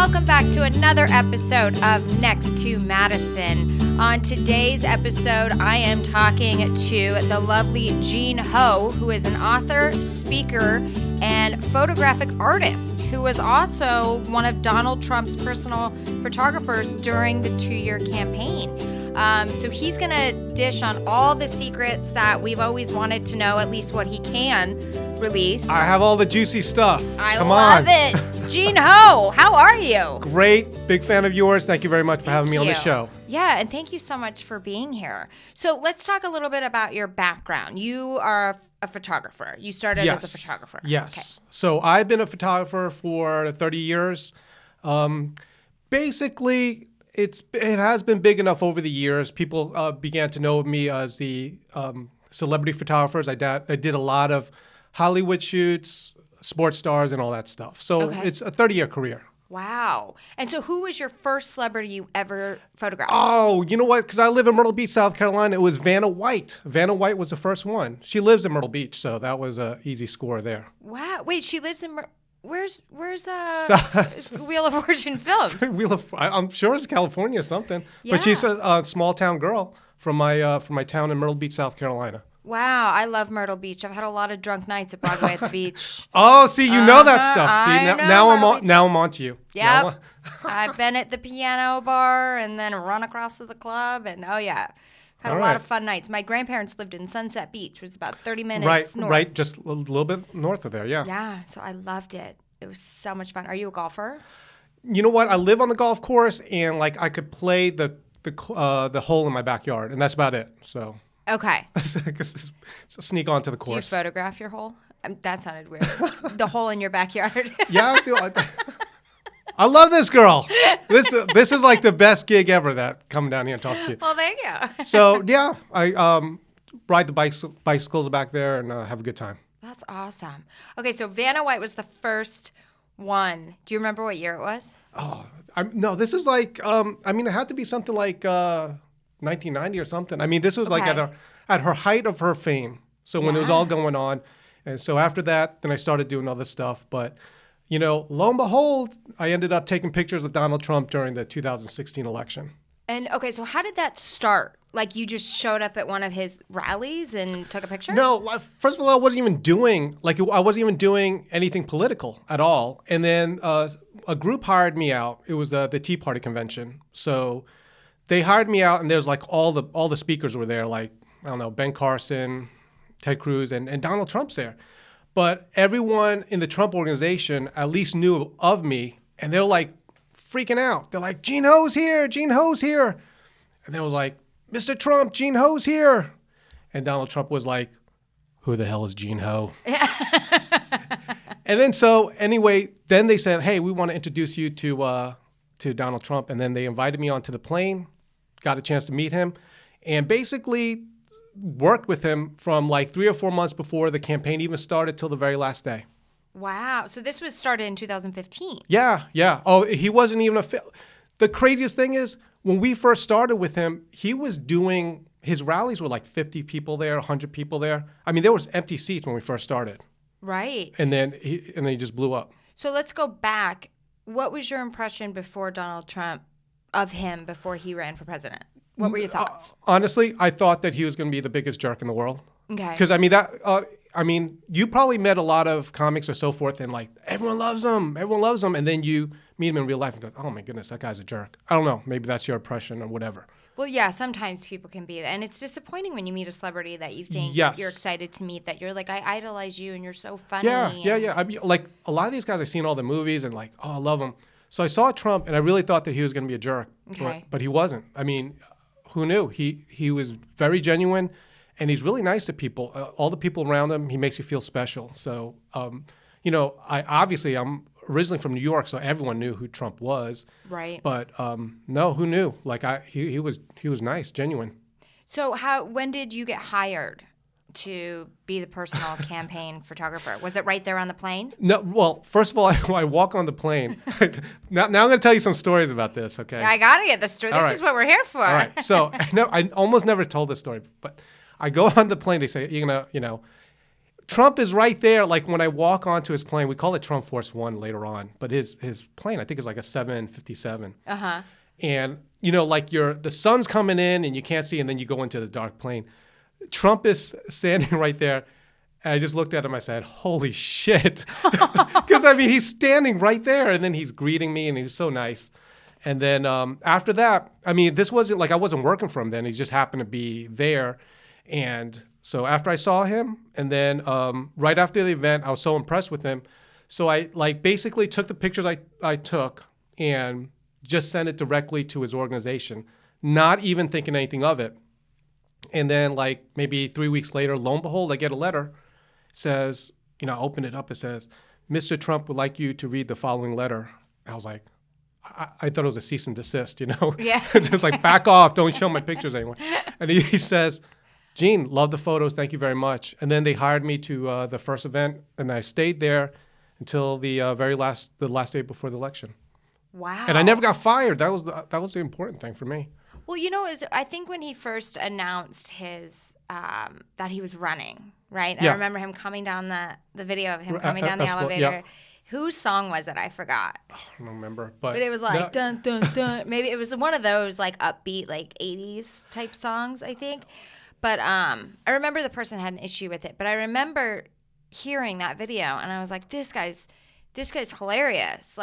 welcome back to another episode of Next to Madison. On today's episode, I am talking to the lovely Jean Ho, who is an author, speaker, and photographic artist, who was also one of Donald Trump's personal photographers during the 2-year campaign. So he's going to dish on all the secrets that we've always wanted to know, at least what he can release. I have all the juicy stuff. Come love it. Jean Ho, how are you? Great. Big fan of yours. Thank you very much for having me on the show. Yeah, and thank you so much for being here. So let's talk a little bit about your background. You are a photographer. You started as a photographer. Yes. Okay. So I've been a photographer for 30 years. Basically, it has been big enough over the years. People began to know me as the celebrity photographers. I did a lot of Hollywood shoots, sports stars, and all that stuff. So It's a 30-year career. Wow. And so who was your first celebrity you ever photographed? Oh, you know what? Because I live in Myrtle Beach, South Carolina. It was Vanna White. Vanna White was the first one. She lives in Myrtle Beach, so that was an easy score there. Wow. Wait, she lives in Where's Wheel of Fortune filmed? I'm sure it's California or something. Yeah. But she's a small town girl from my town in Myrtle Beach, South Carolina. Wow, I love Myrtle Beach. I've had a lot of drunk nights at Broadway at the beach. Oh, see, you know that stuff. See, now I'm on to you. Yep. I've been at the piano bar and then run across to the club, and had a lot of fun nights. My grandparents lived in Sunset Beach, which was about 30 minutes north. Right, just a little bit north of there, yeah. Yeah, so I loved it. It was so much fun. Are you a golfer? You know what? I live on the golf course, and I could play the hole in my backyard, and that's about it. So. Okay. So sneak onto the course. Do you photograph your hole? That sounded weird. The hole in your backyard. Yeah, I do. I love this girl. This is like the best gig ever, that coming down here and talking to you. Well, thank you. So yeah, I ride the bicycles back there and have a good time. That's awesome. Okay, so Vanna White was the first one. Do you remember what year it was? Oh, no, this is like it had to be something like 1990 or something. I mean, this was like at her height of her fame. So when it was all going on. And so after that, then I started doing other stuff. But, lo and behold, I ended up taking pictures of Donald Trump during the 2016 election. And, okay, so how did that start? Like, you just showed up at one of his rallies and took a picture? No, first of all, I wasn't even doing anything political at all. And then a group hired me out. It was the Tea Party convention. So they hired me out, and there's like all the speakers were there, like, I don't know, Ben Carson, Ted Cruz, and Donald Trump's there. But everyone in the Trump organization at least knew of me, and they're like freaking out. They're like, Jean Ho's here, Jean Ho's here. And they was like, Mr. Trump, Jean Ho's here. And Donald Trump was like, who the hell is Jean Ho? And then then they said, hey, we want to introduce you to Donald Trump. And then they invited me onto the plane, got a chance to meet him, and basically worked with him from like 3 or 4 months before the campaign even started till the very last day. Wow. So this was started in 2015. Yeah. Oh, he wasn't even the craziest thing is, when we first started with him, he was doing, his rallies were like 50 people there, 100 people there. I mean, there was empty seats when we first started. Right. And then he just blew up. So let's go back. What was your impression before he ran for president? What were your thoughts? Honestly, I thought that he was going to be the biggest jerk in the world. Okay. Because you probably met a lot of comics or so forth, and like everyone loves him, and then you meet him in real life and go, oh my goodness, that guy's a jerk. I don't know, maybe that's your impression or whatever. Well, yeah, sometimes people can be, and it's disappointing when you meet a celebrity that you think you're excited to meet, that you're like, I idolize you and you're so funny. Yeah. I mean, like a lot of these guys I've seen all the movies and like, oh, I love him. So I saw Trump and I really thought that he was going to be a jerk, but he wasn't. I mean, who knew? He was very genuine, and he's really nice to people. All the people around him, he makes you feel special. So, I'm originally from New York, so everyone knew who Trump was. Right. But no, who knew? Like he was nice, genuine. So when did you get hired to be the personal campaign photographer? Was it right there on the plane? No. Well, first of all, I walk on the plane. now I'm going to tell you some stories about this. Okay. I got to get the story. This is what we're here for. All right. So I almost never told this story, but I go on the plane. They say, Trump is right there. Like when I walk onto his plane, we call it Trump Force One later on, but his plane I think is like a 757. And like the sun's coming in and you can't see, and then you go into the dark plane. Trump is standing right there, and I just looked at him. I said, "Holy shit!" Because he's standing right there, and then he's greeting me, and he was so nice. And then after that, this wasn't like I wasn't working for him then. He just happened to be there, and so after I saw him, and then right after the event, I was so impressed with him. So I basically took the pictures I took and just sent it directly to his organization, not even thinking anything of it. And then maybe 3 weeks later, lo and behold, I get a letter. It says, I open it up. It says, "Mr. Trump would like you to read the following letter." I was like, I thought it was a cease and desist, Yeah. Just back off. Don't show my pictures anymore. And he says, "Gene, love the photos. Thank you very much." And then they hired me to the first event, and I stayed there until the last day before the election. Wow. And I never got fired. That was the important thing for me. Well, I think when he first announced his that he was running, right? Yeah. I remember him coming down the video of him coming down the elevator. Yeah. Whose song was it? I forgot. I don't remember, but it was like dun dun dun. Maybe it was one of those upbeat 80s type songs, I think. But I remember the person had an issue with it. But I remember hearing that video, and I was like, this guy's hilarious.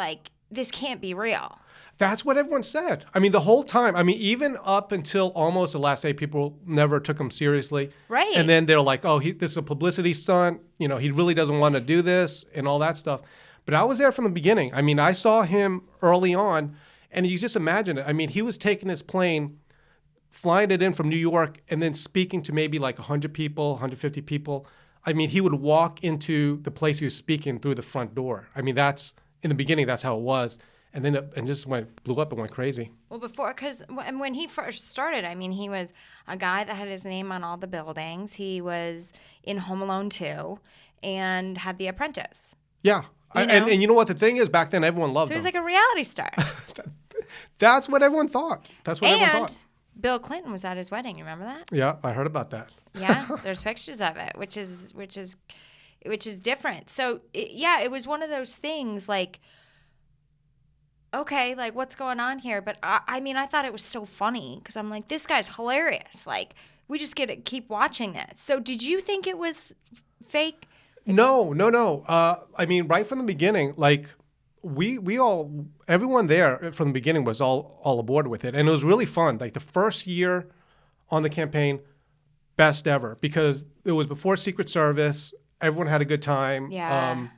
This can't be real. That's what everyone said. The whole time. Even up until almost the last day, people never took him seriously. Right. And then they're like, "Oh, this is a publicity stunt. He really doesn't want to do this," and all that stuff. But I was there from the beginning. I saw him early on, and you just imagine it. He was taking his plane, flying it in from New York, and then speaking to maybe 100 people, 150 people. He would walk into the place he was speaking through the front door. That's in the beginning. That's how it was. And then it just blew up and went crazy. Well, because when he first started, he was a guy that had his name on all the buildings. He was in Home Alone 2 and had The Apprentice. Yeah. And you know what the thing is? Back then, everyone loved him. So he was like a reality star. That's what everyone thought. Everyone thought. Bill Clinton was at his wedding. You remember that? Yeah, I heard about that. Yeah, there's pictures of it, which is different. So, it was one of those things okay, what's going on here? But I thought it was so funny because I'm like, this guy's hilarious. We just get to keep watching this. So did you think it was fake? No. Right from the beginning, we all, everyone there from the beginning was all aboard with it. And it was really fun. The first year on the campaign, best ever, because it was before Secret Service. Everyone had a good time. Yeah.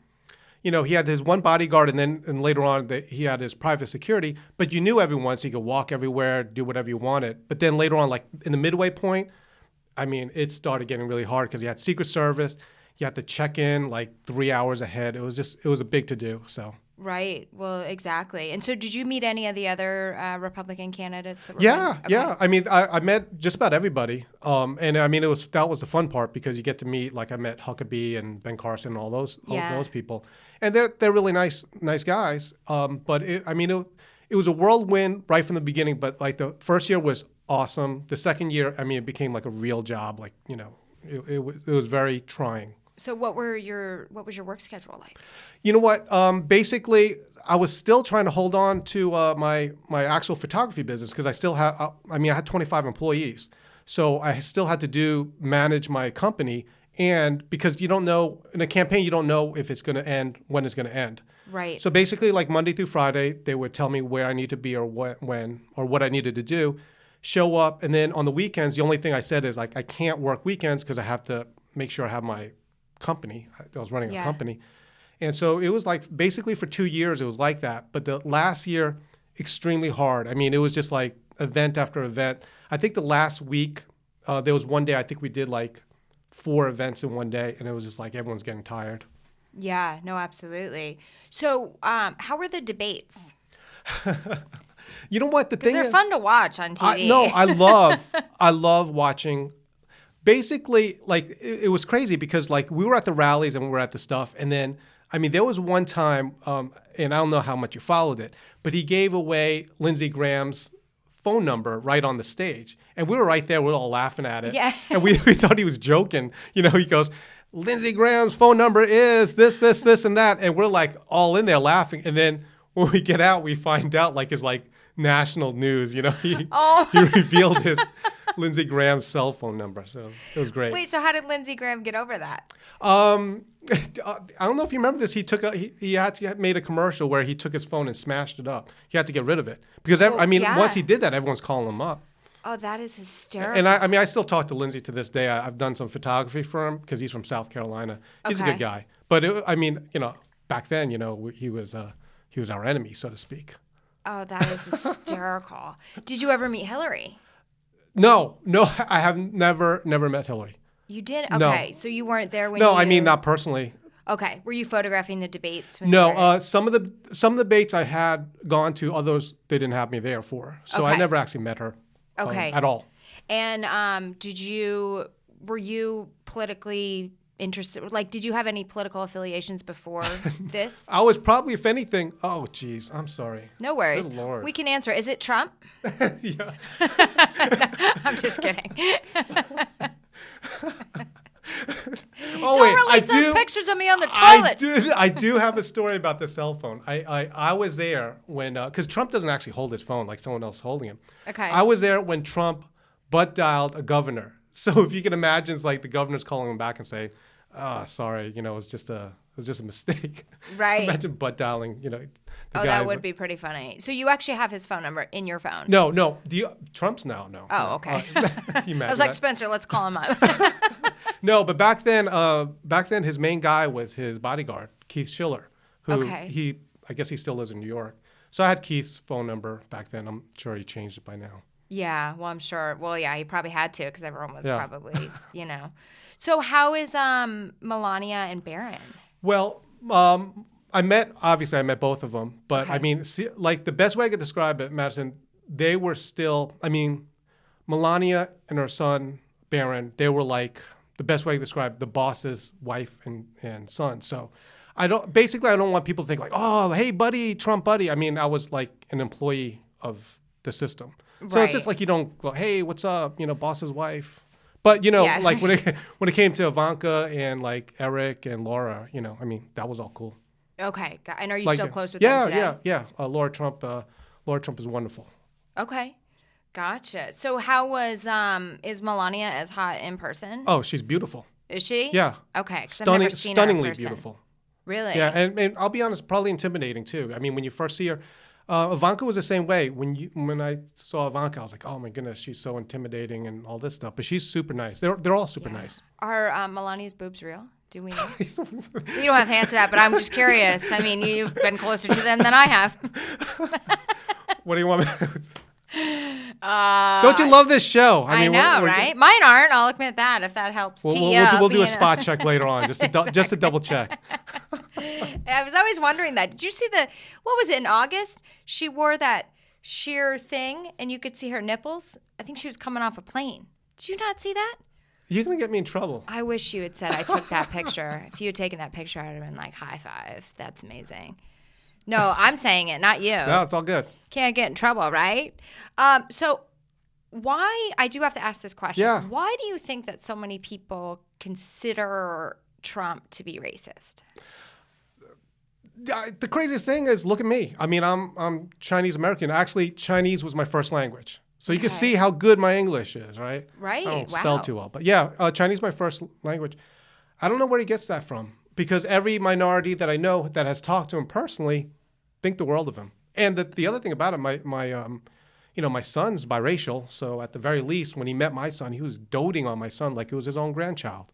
He had his one bodyguard, and later on he had his private security. But you knew everyone, so you could walk everywhere, do whatever you wanted. But then later on, in the midway point, it started getting really hard because you had Secret Service. You had to check in 3 hours ahead. It was a big to do. So. Right. Well, exactly. And so, did you meet any of the other Republican candidates? That were Yeah. Okay. Yeah. I met just about everybody. And that was the fun part because you get to meet, I met Huckabee and Ben Carson and all those people, and they're really nice guys. But it was a whirlwind right from the beginning. But the first year was awesome. The second year, it became a real job. It was very trying. So what was your work schedule like? You know what? Basically, I was still trying to hold on to my actual photography business because I still have. I had 25 employees, so I still had to manage my company. And because you don't know in a campaign, you don't know if it's going to end, when it's going to end. Right. So basically, Monday through Friday, they would tell me where I need to be or when or what I needed to do. Show up, and then on the weekends, the only thing I said is I can't work weekends because I have to make sure I have my company. I was running a company. And so it was basically for 2 years, it was like that. But the last year, extremely hard. It was just event after event. I think the last week, there was one day, I think we did 4 events in one day. And it was just everyone's getting tired. Yeah, no, absolutely. So how were the debates? You know what? The thing is, they're fun to watch on TV. I love watching. Basically, it was crazy because we were at the rallies and we were at the stuff, and then there was one time, and I don't know how much you followed it, but he gave away Lindsey Graham's phone number right on the stage, and we were right there. We were all laughing at it, yeah. And we thought he was joking. He goes, Lindsey Graham's phone number is this, and that. And we're like all in there laughing. And then when we get out, we find out like it's like national news. You know, he revealed his Lindsey Graham's cell phone number. So it was great. Wait, so how did Lindsey Graham get over that? I don't know if you remember this. He made a commercial where he took his phone and smashed it up. He had to get rid of it because once he did that, everyone's calling him up. Oh, that is hysterical. And I still talk to Lindsey to this day. I've done some photography for him because he's from South Carolina. He's a good guy. But back then, he was our enemy, so to speak. Oh, that is hysterical. Did you ever meet Hillary? No, I have never met Hillary. You did? Okay, No. so you weren't there when No, I mean not personally. Okay, were you photographing the debates? No, some of the debates I had gone to, others they didn't have me there for. So I never actually met her. At all. And were you politically interested? Like, did you have any political affiliations before this? I was probably, if anything, geez, I'm sorry. No worries. Good Lord. We can answer. Is it Trump? Yeah. No, I'm just kidding. Don't release those pictures of me on the toilet. I do have a story about the cell phone. I was there when, because Trump doesn't actually hold his phone like someone else holding him. Okay. I was there when Trump butt dialed a governor. So if you can imagine, it's like the governor's calling him back and saying, sorry, it was just a mistake. Right. Imagine butt dialing, that would be pretty funny. So you actually have his phone number in your phone? No. Trump's now, no. Oh, okay. I was like, Spencer, let's call him up. No, but back then his main guy was his bodyguard, Keith Schiller, who I guess he still lives in New York. So I had Keith's phone number back then. I'm sure he changed it by now. Yeah, well, I'm sure. Well, yeah, he probably had to because everyone was probably, So how is Melania and Barron? Well, I met both of them, but I mean, like the best way I could describe it, Madison, they were still, Melania and her son, Barron, they were like, the best way to describe the boss's wife and son. So I don't want people to think like, oh, hey, buddy, Trump buddy. I mean, I was like an employee of the system. So it's just like you don't go, hey, what's up, boss's wife. But, like when it came to Ivanka and like Eric and Laura, that was all cool. Okay. And are you still close with them today? Yeah. Laura Trump is wonderful. Okay. Gotcha. So how was, is Melania as hot in person? Oh, she's beautiful. Is she? Yeah. Okay. Stunningly beautiful. Really? Yeah. And I'll be honest, probably intimidating too. I mean, when you first see her, Ivanka was the same way. When I saw Ivanka, I was like, oh my goodness, she's so intimidating and all this stuff. But she's super nice. They're all super nice. Are Melania's boobs real? Do we know? You don't have to answer that, but I'm just curious. I mean, you've been closer to them than I have. What do you want me to Don't you love this show? I know, right? Mine aren't. I'll admit that, if that helps. We'll do a spot check later on, just to double check. I was always wondering that. Did you see what was it, in August? She wore that sheer thing, and you could see her nipples. I think she was coming off a plane. Did you not see that? You're going to get me in trouble. I wish you had said I took that picture. If you had taken that picture, I would have been like, high five. That's amazing. No, I'm saying it, not you. No, it's all good. Can't get in trouble, right? So why, I do have to ask this question. Yeah. Why do you think that so many people consider Trump to be racist? The craziest thing is, look at me. I mean, I'm Chinese American. Actually, Chinese was my first language. So you can see how good my English is, right? Right. I don't spell too well. But yeah, Chinese is my first language. I don't know where he gets that from, because every minority that I know that has talked to him personally think the world of him. And the other thing about him, my son's biracial. So at the very least, when he met my son, he was doting on my son like it was his own grandchild.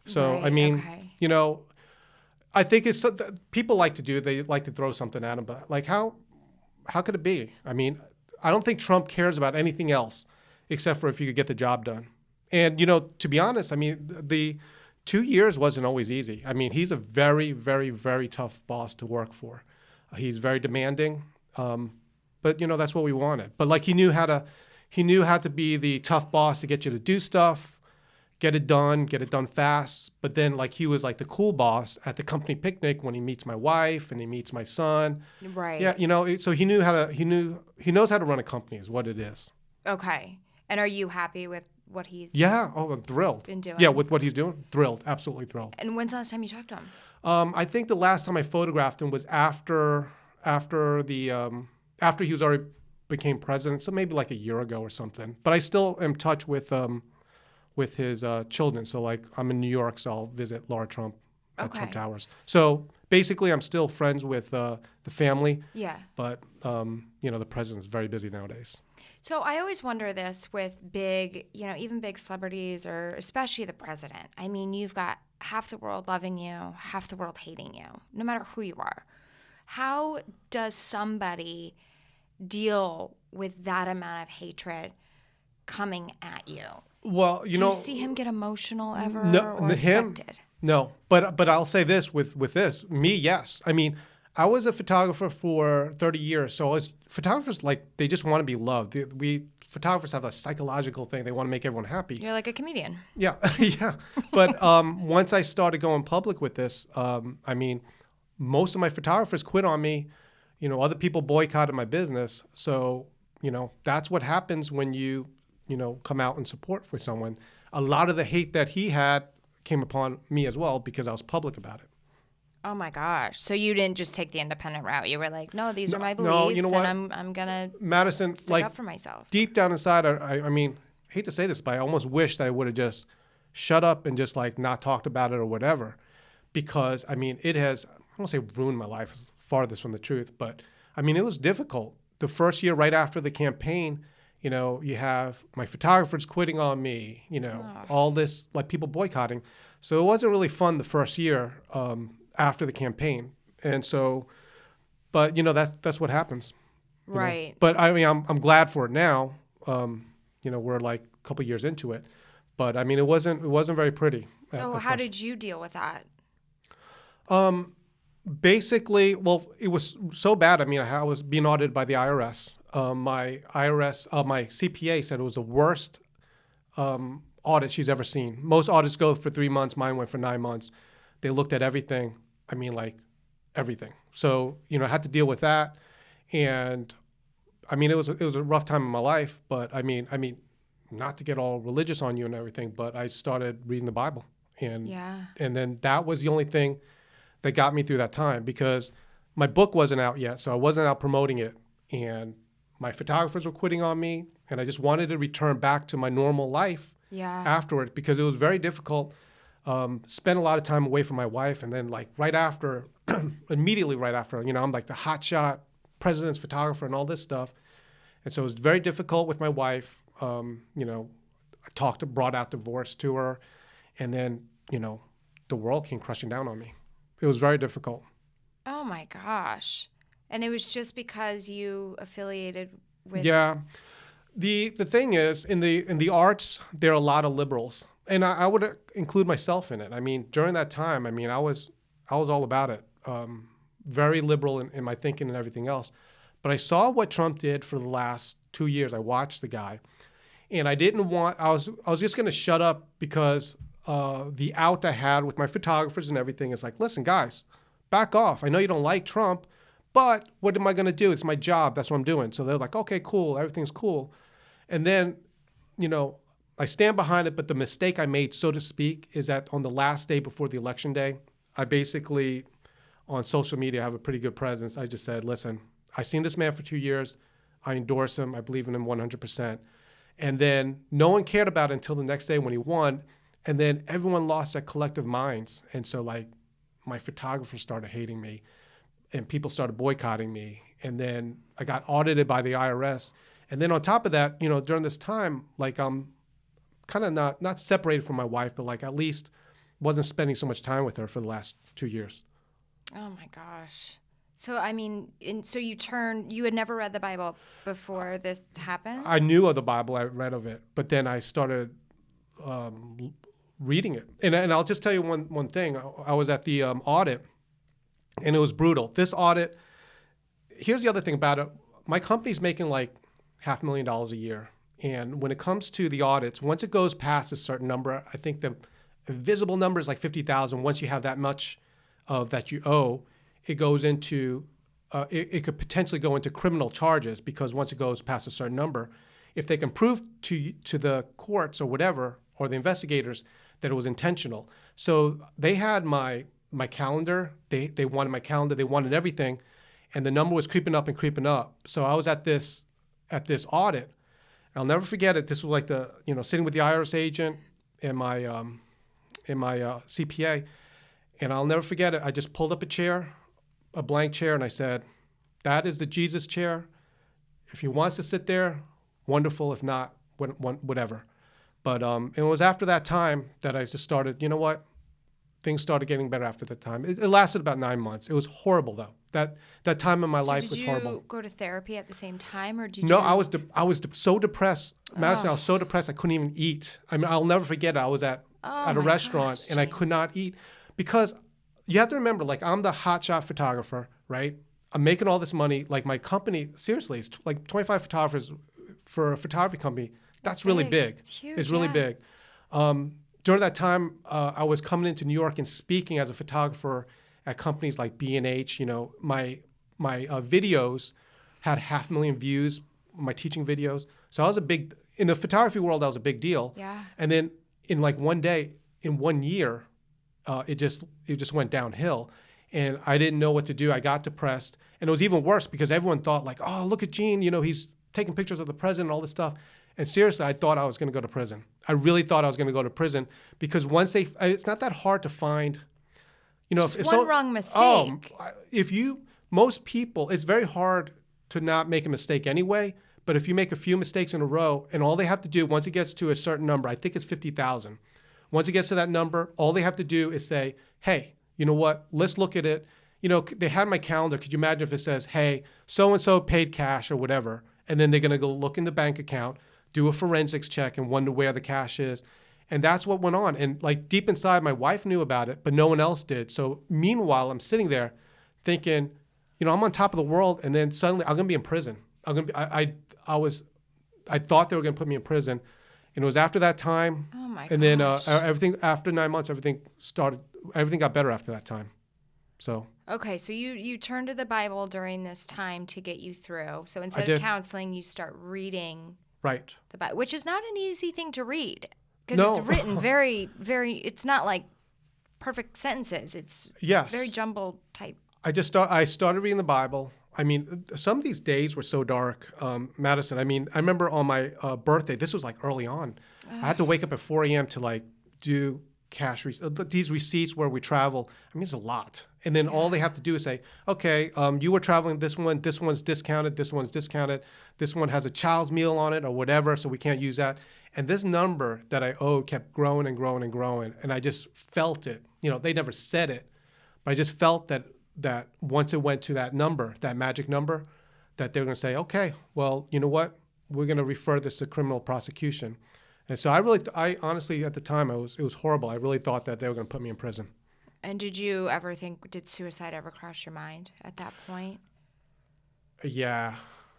So, right, I mean, I think it's people like to do. They like to throw something at him, but like how could it be? I mean, I don't think Trump cares about anything else except for if you could get the job done. And to be honest, I mean, the 2 years wasn't always easy. I mean, he's a very, very, very tough boss to work for. He's very demanding, but that's what we wanted. But like he knew how to be the tough boss to get you to do stuff. Get it done fast. But then like he was like the cool boss at the company picnic when he meets my wife and he meets my son. Right. Yeah, so he knows how to run a company is what it is. Okay. And are you happy with what he's Yeah. Oh, I'm thrilled. been doing? Yeah, with what he's doing, thrilled. Absolutely thrilled. And when's the last time you talked to him? I think the last time I photographed him was after he was already became president, so maybe like a year ago or something. But I still am in touch with his children. So like I'm in New York, so I'll visit Laura Trump at Trump Towers. So basically, I'm still friends with the family. Yeah. But the president's very busy nowadays. So I always wonder this with big, even big celebrities, or especially the president. I mean, you've got half the world loving you, half the world hating you, no matter who you are. How does somebody deal with that amount of hatred coming at you? Well, Do you see him get emotional ever? No, or him. affected? No, but I'll say this with this, me, yes. I mean, I was a photographer for 30 years, so photographers, like, they just want to be loved. Photographers have a psychological thing; they want to make everyone happy. You're like a comedian. Yeah, yeah. But once I started going public with this, I mean, most of my photographers quit on me. Other people boycotted my business. So that's what happens when you come out in support for someone. A lot of the hate that he had came upon me as well because I was public about it. Oh my gosh! So you didn't just take the independent route. You were like, "No, these are my beliefs, No, you know what? and I'm gonna Madison, stick up for myself." Deep down inside, I mean, I hate to say this, but I almost wish that I would have just shut up and just like not talked about it or whatever, because I mean, it has, I won't say ruined my life, it's farthest from the truth, but I mean, it was difficult. The first year right after the campaign, you have my photographers quitting on me, all this, like people boycotting. So it wasn't really fun the first year after the campaign. And so, but that's what happens. Right. But I mean, I'm glad for it now. We're like a couple years into it, but I mean, it wasn't very pretty. So how did you deal with that? Basically, well, it was so bad. I mean, I was being audited by the IRS. My CPA said it was the worst audit she's ever seen. Most audits go for 3 months. Mine went for 9 months. They looked at everything. I mean, like everything. So, I had to deal with that. And I mean, it was a rough time in my life, but I mean, not to get all religious on you and everything, but I started reading the Bible. And then that was the only thing that got me through that time, because my book wasn't out yet, so I wasn't out promoting it. And my photographers were quitting on me, and I just wanted to return back to my normal life afterward, because it was very difficult. Spent a lot of time away from my wife, and then like right after, immediately right after, I'm like the hotshot president's photographer and all this stuff. And so it was very difficult with my wife. I brought out divorce to her, and then, the world came crushing down on me. It was very difficult. Oh my gosh. And it was just because you affiliated with... Yeah. The thing is, in the arts, there are a lot of liberals. And I would include myself in it. I mean, during that time, I mean, I was all about it. Very liberal in my thinking and everything else. But I saw what Trump did for the last 2 years. I watched the guy. And I was just going to shut up, because the out I had with my photographers and everything is like, listen, guys, back off. I know you don't like Trump, but what am I going to do? It's my job. That's what I'm doing. So they're like, okay, cool. Everything's cool. And then, I stand behind it. But the mistake I made, so to speak, is that on the last day before the election day, I basically, on social media, have a pretty good presence. I just said, listen, I've seen this man for 2 years. I endorse him. I believe in him 100%. And then no one cared about it until the next day when he won. And then everyone lost their collective minds. And so, like, my photographers started hating me, and people started boycotting me. And then I got audited by the IRS. And then on top of that, during this time, like, I'm kind of not separated from my wife, but like at least wasn't spending so much time with her for the last 2 years. Oh my gosh. So, I mean, you had never read the Bible before this happened? I knew of the Bible, I read of it, but then I started reading it. And I'll just tell you one thing. I was at the audit, and it was brutal. This audit, here's the other thing about it. My company's making like $500,000 a year. And when it comes to the audits, once it goes past a certain number, I think the visible number is like 50,000. Once you have that much of that you owe, it goes into, it could potentially go into criminal charges, because once it goes past a certain number, if they can prove to the courts or whatever, or the investigators, that it was intentional. So they had my calendar. They wanted my calendar. They wanted everything, and the number was creeping up and creeping up. So I was at this audit. I'll never forget it. This was like sitting with the IRS agent and my CPA, and I'll never forget it. I just pulled up a chair, a blank chair, and I said, "That is the Jesus chair. If he wants to sit there, wonderful. If not, whatever." But it was after that time that I just started, you know what? Things started getting better after that time. It lasted about 9 months. It was horrible, though. That time in my life was horrible. Did you go to therapy at the same time, or did No, you? I was so depressed, Madison. I was so depressed I couldn't even eat. I mean, I'll never forget it. I was at a restaurant and I could not eat because you have to remember, like, I'm the hotshot photographer, right? I'm making all this money. Like, my company, seriously, it's like 25 photographers for a photography company. That's really big. It's huge. It's really big. During that time, I was coming into New York and speaking as a photographer at companies like B&H. You know, my videos had 500,000 views, my teaching videos. So I was in the photography world, that was a big deal. Yeah. And then in like one day, in 1 year, it just went downhill. And I didn't know what to do. I got depressed. And it was even worse because everyone thought like, oh, look at Gene, he's taking pictures of the president and all this stuff. And seriously, I thought I was going to go to prison. I really thought I was going to go to prison because it's not that hard to find, if one wrong mistake. Most people, it's very hard to not make a mistake anyway. But if you make a few mistakes in a row, and all they have to do once it gets to a certain number, I think it's 50,000. Once it gets to that number, all they have to do is say, hey, you know what? Let's look at it. They had my calendar. Could you imagine if it says, hey, so-and-so paid cash or whatever, and then they're going to go look in the bank account, do a forensics check and wonder where the cash is. And that's what went on. And like deep inside, my wife knew about it, but no one else did. So meanwhile, I'm sitting there thinking, I'm on top of the world. And then suddenly I'm going to be in prison. I thought they were going to put me in prison. And it was after that time. Oh my And then everything, after 9 months, everything got better after that time. So. Okay, so you turn to the Bible during this time to get you through. So instead of counseling, you start reading. Right. The Bible, which is not an easy thing to read because it's written very, very. It's not like perfect sentences. It's very jumbled type. I started reading the Bible. I mean, some of these days were so dark, Madison. I mean, I remember on my birthday. This was like early on. I had to wake up at 4 a.m. to like do cash these receipts where we travel. I mean, it's a lot. And then all they have to do is say, okay, you were traveling this one's discounted, this one's discounted, this one has a child's meal on it or whatever, so we can't use that. And this number that I owed kept growing and growing and growing. And I just felt it. They never said it, but I just felt that once it went to that number, that magic number, that they're going to say, okay, well, you know what? We're going to refer this to criminal prosecution. And so I honestly, at the time, it was horrible. I really thought that they were going to put me in prison. And did you ever did suicide ever cross your mind at that point? Yeah.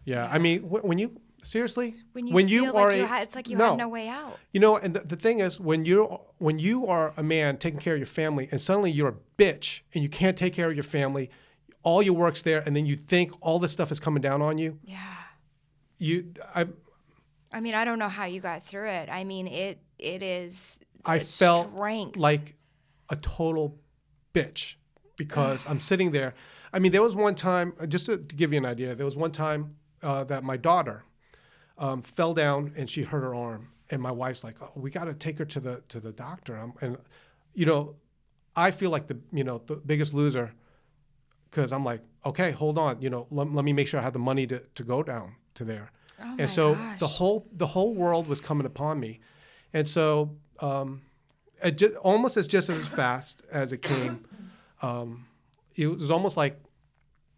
I mean, when you it's like you had no way out. And the thing is, when you are a man taking care of your family, and suddenly you're a bitch and you can't take care of your family, all your work's there, and then you think all this stuff is coming down on you. Yeah. I mean, I don't know how you got through it. I mean, it is. I felt like a total bitch because I'm sitting there. I mean, there was one time, just to give you an idea, there was one time that my daughter fell down and she hurt her arm, and my wife's like, "Oh, we got to take her to the doctor." And I feel like the biggest loser because I'm like, okay, hold on, let me make sure I have the money to go down to there. Oh and so gosh. the whole world was coming upon me, and so almost as fast as it came. It was almost like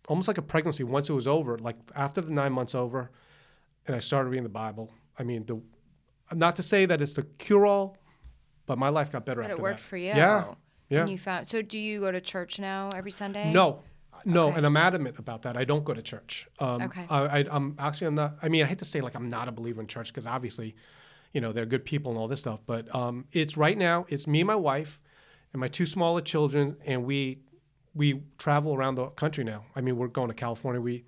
a pregnancy. Once it was over, like after the 9 months over, and I started reading the Bible. I mean, not to say that it's the cure-all, but my life got better after that. But it worked for you. Yeah. And you found. So do you go to church now every Sunday? No, Okay. and I'm adamant about that. I don't go to church. Okay. I'm not. I mean, I hate to say like I'm not a believer in church because obviously, they're good people and all this stuff. But it's right now. It's me and my wife, and my two smaller children, and we travel around the country now. I mean, we're going to California. We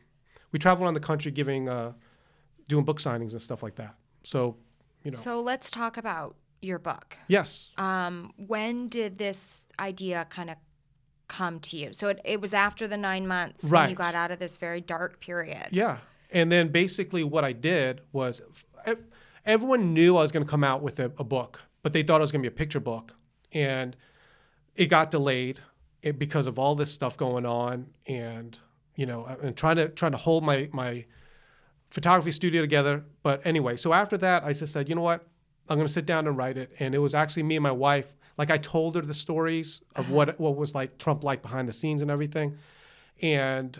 travel around the country doing book signings and stuff like that. So, So let's talk about your book. yes. When did this idea kind of come to you? So it was after the 9 months when Right. you got out of this very dark period. Yeah. And then basically what I did was everyone knew I was going to come out with a book, but they thought it was going to be a picture book. And it got delayed because of all this stuff going on, and and trying to hold my photography studio together. But anyway, so after that, I just said, you know what, I'm going to sit down and write it. And it was actually me and my wife. Like, I told her the stories of what was like Trump like behind the scenes and everything, and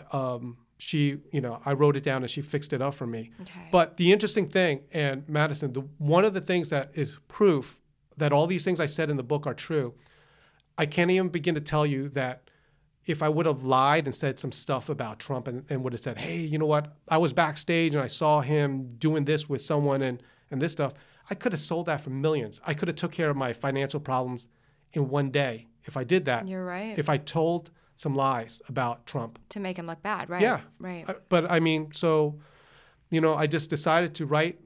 she, I wrote it down and she fixed it up for me. Okay. But the interesting thing, and Madison, one of the things that is proof that all these things I said in the book are true, I can't even begin to tell you that if I would have lied and said some stuff about Trump and would have said, hey, you know what, I was backstage and I saw him doing this with someone and this stuff, I could have sold that for millions. I could have took care of my financial problems in one day if I did that. You're right. If I told some lies about Trump. To make him look bad, right? Yeah. Right. But I mean, so, I just decided to write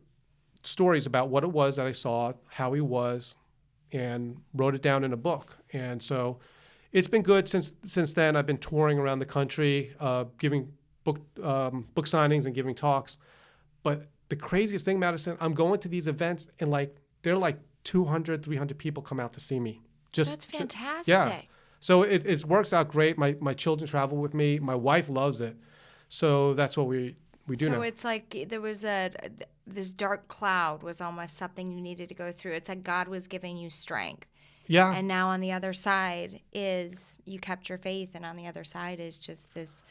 stories about what it was that I saw, how he was, and wrote it down in a book. And so it's been good since then. I've been touring around the country, giving book signings and giving talks. But the craziest thing, Madison, I'm going to these events and there are 200, 300 people come out to see me. That's fantastic. Yeah. So it works out great. My children travel with me. My wife loves it. So that's what we do now. So it's like there was this dark cloud was almost something you needed to go through. It's like God was giving you strength. Yeah. And now on the other side is you kept your faith, and on the other side is just this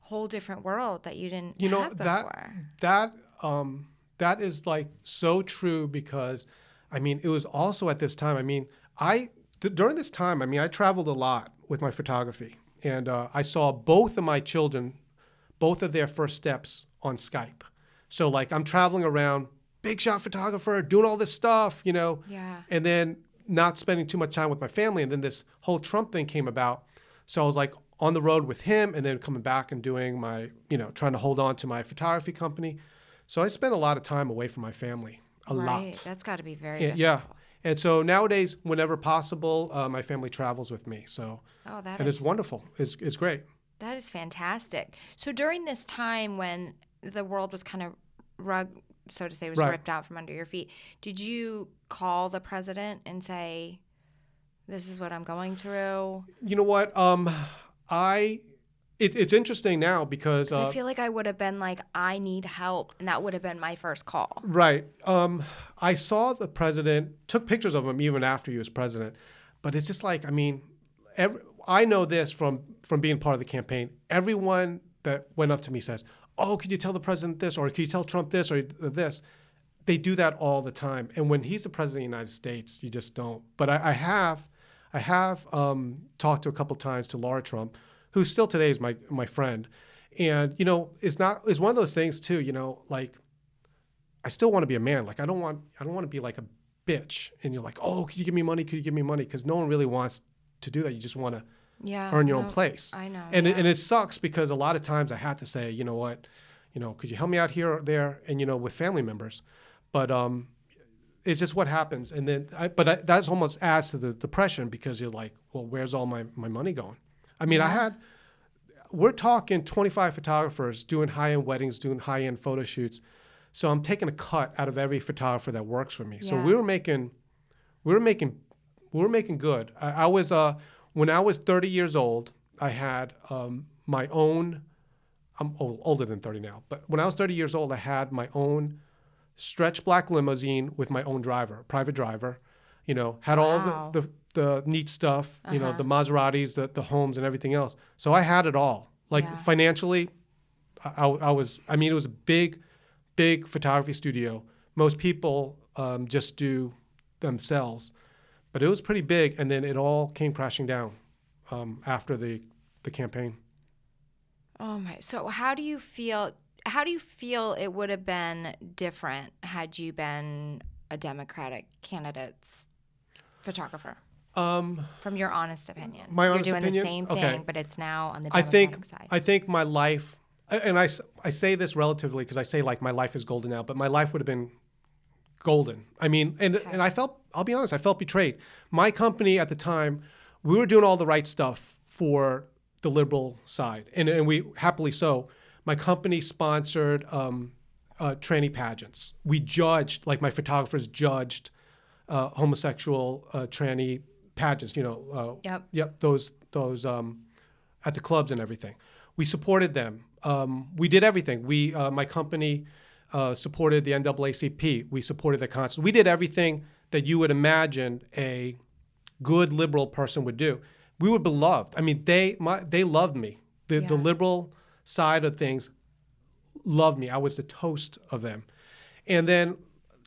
whole different world that you didn't have before. That is so true, because it was also at this time. During this time, I traveled a lot with my photography, and I saw both of my children, both of their first steps on Skype. So I'm traveling around, big shot photographer, doing all this stuff, Yeah. and then not spending too much time with my family. And then this whole Trump thing came about. So I was on the road with him, and then coming back and doing my, trying to hold on to my photography company. So I spent a lot of time away from my family, a lot. That's got to be very difficult. Yeah. And so nowadays, whenever possible, my family travels with me. So, it's wonderful. It's great. That is fantastic. So during this time when the world was kind of so to say, was Right. ripped out from under your feet, did you call the president and say, this is what I'm going through? You know what? It's interesting now because I feel like I would have been like, I need help, and that would have been my first call. Right. I saw the president, took pictures of him even after he was president, but it's just I know this from being part of the campaign. Everyone that went up to me says, oh, could you tell the president this, or could you tell Trump this or this? They do that all the time. And when he's the president of the United States, you just don't. But I have talked to a couple times to Laura Trump, who still today is my friend. And, it's one of those things too, I still want to be a man. I don't want to be like a bitch. And you're like, oh, could you give me money? Could you give me money? Because no one really wants to do that. You just want to earn your own place. I know. And it sucks because a lot of times I have to say, you know what, could you help me out here or there? And, with family members. But it's just what happens. And then, that's almost adds to the depression, because you're like, well, where's all my money going? We're talking 25 photographers doing high-end weddings, doing high-end photo shoots. So I'm taking a cut out of every photographer that works for me. Yeah. So we were making good. I was when I was 30 years old, I had my own. I'm older than 30 now, but when I was 30 years old, I had my own stretch black limousine with my own driver, private driver. Had Wow. all the neat stuff. The Maseratis, the homes, and everything else. So I had it all. Yeah. Financially, I was. It was a big photography studio. Most people just do themselves, but it was pretty big, and then it all came crashing down after the campaign. Oh my! So how do you feel? How do you feel it would have been different had you been a Democratic candidate's photographer? From your honest opinion, My honest You're doing opinion? the same thing, Okay. but it's now on the I Democratic side. think my life, and I say this relatively because I say my life is golden now, but my life would have been golden. I mean, and I felt, I'll be honest, I felt betrayed. My company at the time, we were doing all the right stuff for the liberal side, and we, happily so. My company sponsored tranny pageants. We judged, like my photographers judged homosexual tranny pageants, those at the clubs and everything. We supported them. We did everything. My company supported the NAACP. We supported the concert. We did everything that you would imagine a good liberal person would do. We were beloved. I mean, they loved me. The liberal side of things loved me. I was the toast of them. And then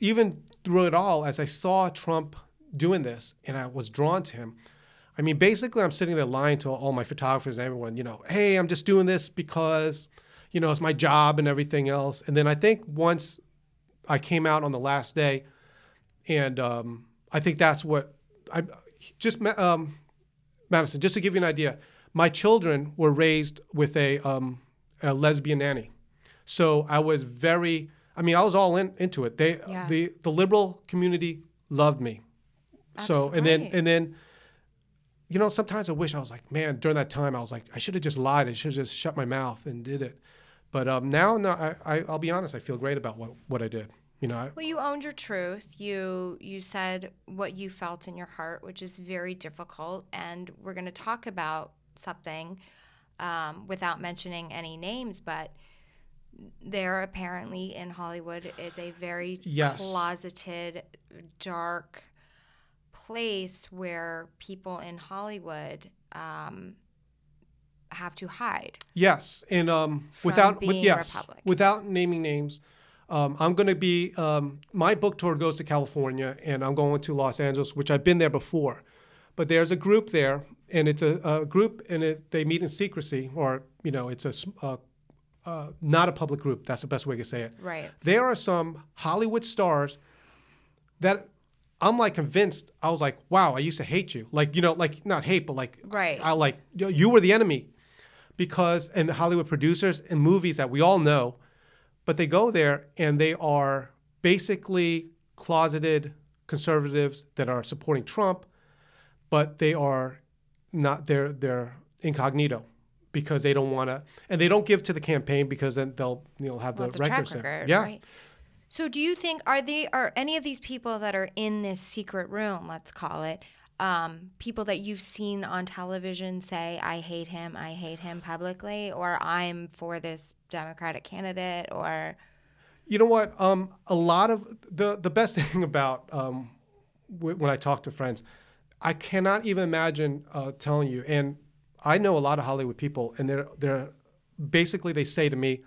even through it all, as I saw Trump doing this and I was drawn to him, I mean, basically I'm sitting there lying to all my photographers and everyone, hey, I'm just doing this because, it's my job and everything else. And then I think once I came out on the last day, and I think that's what I just, Madison, just to give you an idea, my children were raised with a lesbian nanny. So I was I was all into it. The liberal community loved me. Absolutely. So, and then, sometimes I wish I was like, man, during that time, I was like, I should have just lied. I should have just shut my mouth and did it. But now, no, I'll be honest. I feel great about what I did. Well, you owned your truth. You said what you felt in your heart, which is very difficult. And we're going to talk about something without mentioning any names, but there apparently in Hollywood is a very closeted, dark place where people in Hollywood have to hide. Yes, and without naming names, I'm going to be. My book tour goes to California, and I'm going to Los Angeles, which I've been there before. But there's a group there, and it's a group, and they meet in secrecy, or it's not a public group. That's the best way to say it. Right. There are some Hollywood stars that I'm like convinced. I was like, wow, I used to hate you. Like, like not hate, but like, right. I like, you were the enemy, and the Hollywood producers and movies that we all know, but they go there and they are basically closeted conservatives that are supporting Trump, but they are not, they're incognito because they don't want to, and they don't give to the campaign because then they'll have the records there. Yeah. Right. So do you think, are any of these people that are in this secret room, let's call it, people that you've seen on television say, I hate him publicly, or I'm for this Democratic candidate, or? You know what? A lot of the best thing about when I talk to friends, I cannot even imagine telling you, and I know a lot of Hollywood people, and they're basically, they say to me,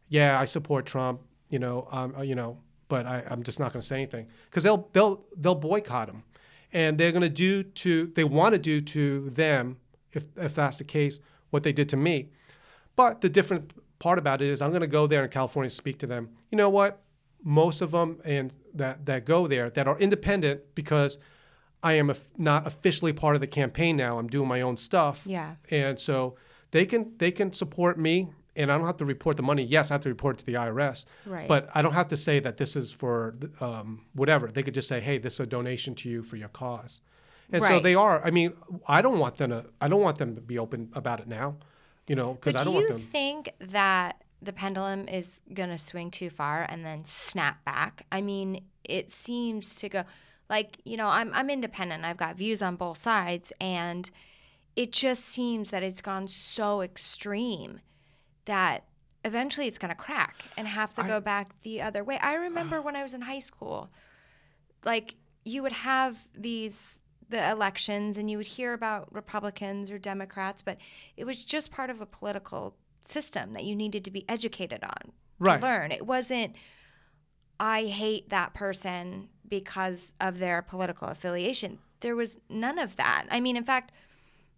yeah, I support Trump, but I'm just not going to say anything because they'll boycott him, and they're going to they want to do to them, if that's the case, what they did to me. But the different part about it is I'm going to go there in California and speak to them. You know what? Most of them and that go there that are independent, because I am not officially part of the campaign now. I'm doing my own stuff. Yeah. And so they can support me, and I don't have to report the money. Yes, I have to report it to the IRS. Right. But I don't have to say that this is for whatever. They could just say, hey, this is a donation to you for your cause. And so they are. I mean, I don't want them to be open about it now, because I don't want them. Do you think that the pendulum is going to swing too far and then snap back? I mean, it seems to go. Like, I'm independent. I've got views on both sides, and it just seems that it's gone so extreme that eventually it's going to crack and have to go back the other way. I remember when I was in high school, like, you would have the elections and you would hear about Republicans or Democrats, but it was just part of a political system that you needed to be educated on to learn. It wasn't, I hate that person because of their political affiliation. There was none of that. I mean, in fact,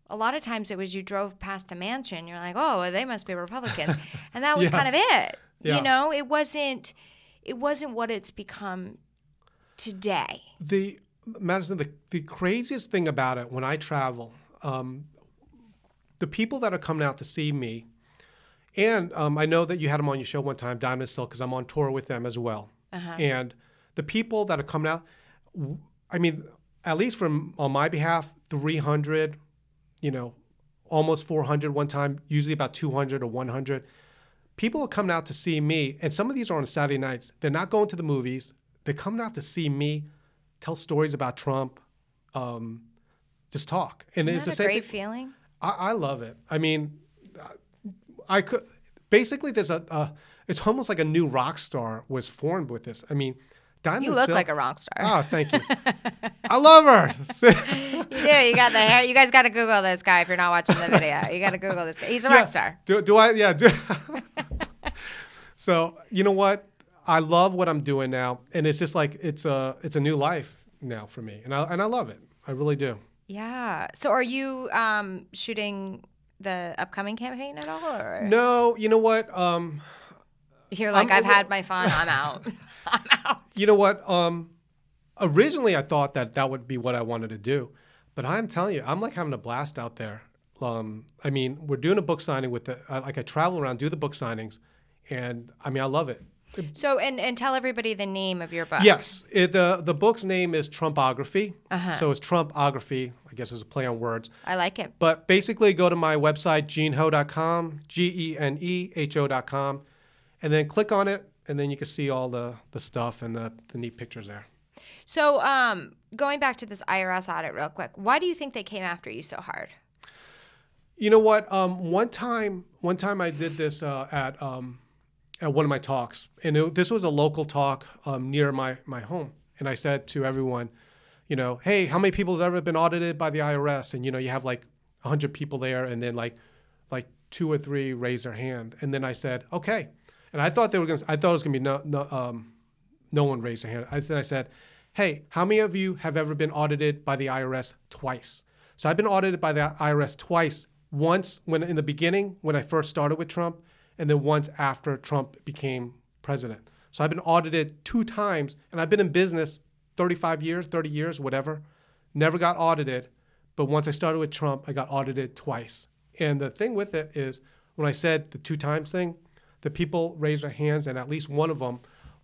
a lot of times it was you drove past a mansion, you're like, oh, well, they must be Republicans. And that was kind of it. Yeah. It wasn't what it's become today. Madison, the craziest thing about it when I travel, the people that are coming out to see me, and I know that you had them on your show one time, Diamond Silk, because I'm on tour with them as well. Uh-huh. And the people that are coming out, I mean, at least on my behalf, 300, almost 400 one time, usually about 200 or 100. People are coming out to see me, and some of these are on Saturday nights. They're not going to the movies. They're coming out to see me tell stories about Trump, just talk. And Isn't it's that the a same great thing. feeling? I love it. I mean, I could basically there's it's almost like a new rock star was formed with this. I mean, Diamond You look Silk- like a rock star. Oh, thank you. I love her. You do. You got the hair. You guys got to Google this guy if you're not watching the video. You got to Google this guy. He's a rock star. Do I? Yeah. So you know what? I love what I'm doing now, and it's just like it's a new life now for me, and I love it. I really do. Yeah. So are you shooting the upcoming campaign at all? Or? No. You know what? You're like, I've had my fun. I'm out. I'm out. You know what? Originally, I thought that would be what I wanted to do, but I'm telling you, I'm like having a blast out there. I mean, we're doing a book signing with I travel around, do the book signings, and I mean, I love it. So, and tell everybody the name of your book. Yes, the book's name is Trumpography. So it's Trumpography. I guess it's a play on words. I like it. But basically, go to my website, geneho.com, GENEHO.com, and then click on it, and then you can see all the stuff and the neat pictures there. So, going back to this IRS audit real quick, why do you think they came after you so hard? You know what? One time I did this at one of my talks, and this was a local talk near my home, and I said to everyone, hey, how many people have ever been audited by the IRS? And you have like 100 people there, and then like 2 or 3 raise their hand, and then I said, okay, and I thought it was gonna be no one raised their hand. I said, hey, how many of you have ever been audited by the IRS twice? So I've been audited by the IRS twice. Once in the beginning when I first started with Trump, and then once after Trump became president. So I've been audited 2 times, and I've been in business 35 years, 30 years, whatever. Never got audited, but once I started with Trump, I got audited twice. And the thing with it is, when I said the 2 times thing, the people raised their hands, and at least one of them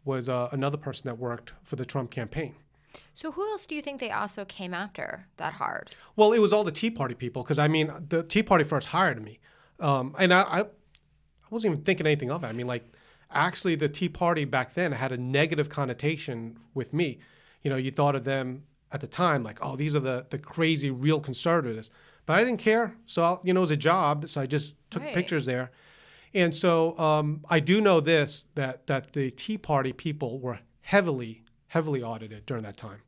was another person that worked for the Trump campaign. So who else do you think they also came after that hard? Well, it was all the Tea Party people, because I mean, the Tea Party first hired me, and I wasn't even thinking anything of it. I mean, like, actually, the Tea Party back then had a negative connotation with me. You thought of them at the time like, oh, these are the crazy real conservatives. But I didn't care. So, it was a job, so I just took pictures there. And so I do know this, that the Tea Party people were heavily audited during that time.